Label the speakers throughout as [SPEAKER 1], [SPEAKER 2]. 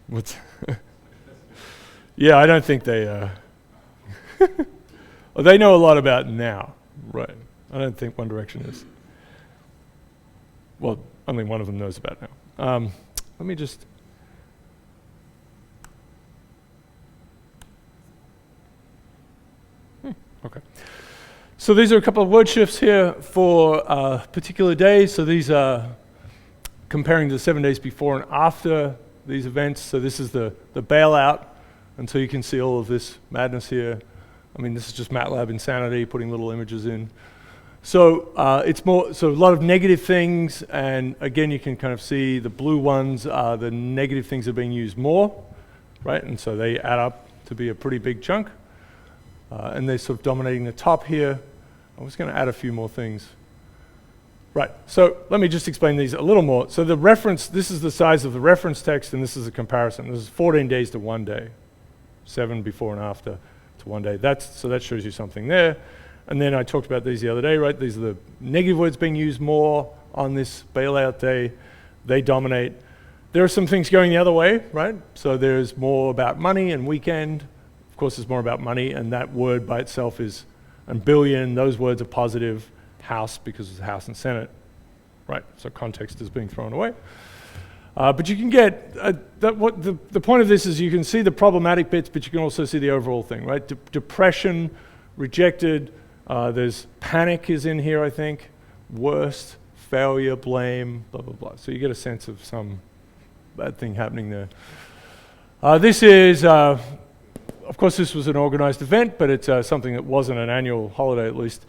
[SPEAKER 1] What's yeah, I don't think they... well, they know a lot about now, right? I don't think One Direction is. Well, only one of them knows about now. Let me just... Okay. So these are a couple of word shifts here for particular days. So these are comparing the 7 days before and after these events. So this is the bailout, and so you can see all of this madness here. I mean, this is just MATLAB insanity, putting little images in. So it's more, so a lot of negative things, and again, you can kind of see the blue ones are the negative things that are being used more, right? And so they add up to be a pretty big chunk. And they're sort of dominating the top here. I was going to add a few more things. Right, so let me just explain these a little more. So the reference, this is the size of the reference text, and this is a comparison. This is 14 days to 1 day, 7 before and after to 1 day. So that shows you something there. And then I talked about these the other day, right? These are the negative words being used more on this bailout day. They dominate. There are some things going the other way, right? So there's more about money and weekend. Of course, it's more about money, and that word by itself is, and billion, those words are positive. House, because it's House and Senate, right? So context is being thrown away. But you can get, the point of this is you can see the problematic bits, but you can also see the overall thing, right? Depression, rejected, there's panic is in here, I think, worst, failure, blame, blah, blah, blah. So you get a sense of some bad thing happening there. This is, of course, this was an organized event, but it's something that wasn't an annual holiday, at least.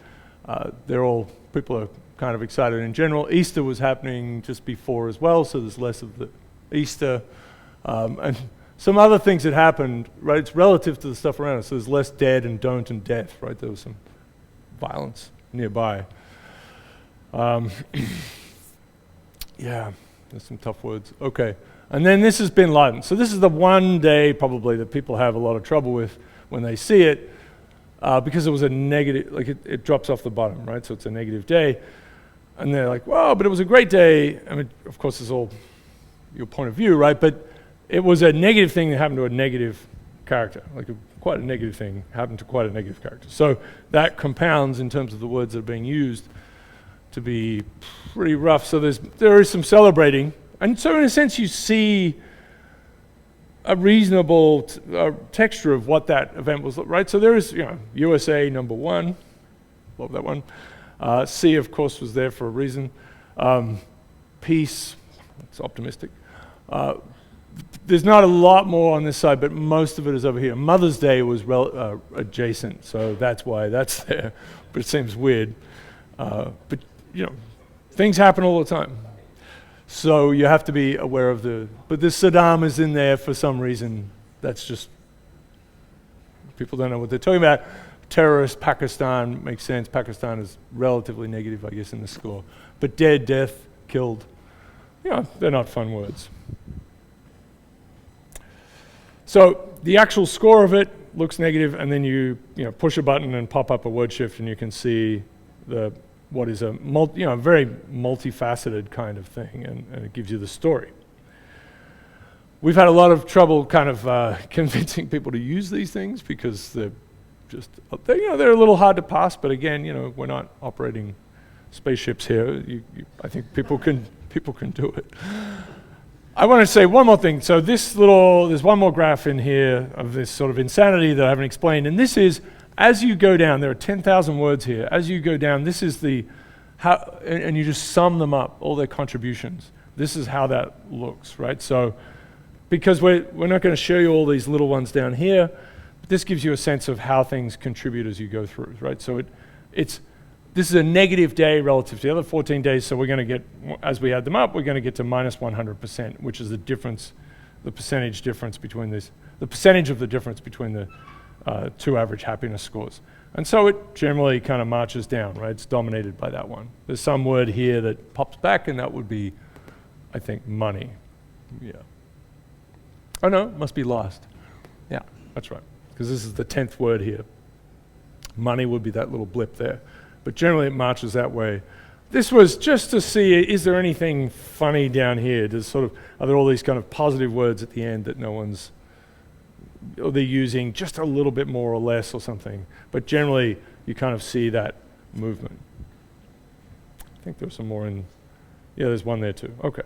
[SPEAKER 1] People are kind of excited in general. Easter was happening just before as well, so there's less of the Easter. And some other things that happened, right? It's relative to the stuff around us. So there's less dead and don't and death, right? There was some violence nearby. Yeah, there's some tough words. Okay. And then this is Bin Laden. So this is the one day probably that people have a lot of trouble with when they see it, because it was a negative, like it drops off the bottom, right? So it's a negative day. And they're like, well, but it was a great day. I mean, of course, it's all your point of view, right? But it was a negative thing that happened to a negative character, like quite a negative thing happened to quite a negative character. So that compounds in terms of the words that are being used to be pretty rough. So there is some celebrating. And so in a sense, you see a reasonable texture of what that event was, right? So there is, USA #1, love that one. C, of course, was there for a reason. Peace, it's optimistic. There's not a lot more on this side, but most of it is over here. Mother's Day was adjacent, so that's why that's there. But it seems weird. But things happen all the time. So you have to be aware of but this Saddam is in there for some reason. That's just, people don't know what they're talking about. Terrorist, Pakistan, makes sense. Pakistan is relatively negative, I guess, in the score. But dead, death, killed, they're not fun words. So the actual score of it looks negative, and then you push a button and pop up a word shift, and you can see what is a very multifaceted kind of thing, and it gives you the story. We've had a lot of trouble kind of convincing people to use these things because they're a little hard to pass. But again, we're not operating spaceships here. I think people can do it. I want to say one more thing. So there's one more graph in here of this sort of insanity that I haven't explained, and this is, as you go down, there are 10,000 words here. As you go down, this is and you just sum them up, all their contributions. This is how that looks, right? So, because we're not going to show you all these little ones down here, but this gives you a sense of how things contribute as you go through, right? So this is a negative day relative to the other 14 days, so we're going to get, as we add them up, we're going to get to minus 100%, which is the percentage difference between the percentage of the difference between the two average happiness scores. And so it generally kind of marches down, right? It's dominated by that one. There's some word here that pops back, and that would be, I think, money. Yeah. Oh no, it must be lost. Yeah, that's right. Because this is the 10th word here. Money would be that little blip there. But generally it marches that way. this was just to see, is there anything funny down here? Are there all these kind of positive words at the end that no one's, or they're using just a little bit more or less or something? But generally, you kind of see that movement. I think there's some more in, yeah, there's one there too. Okay.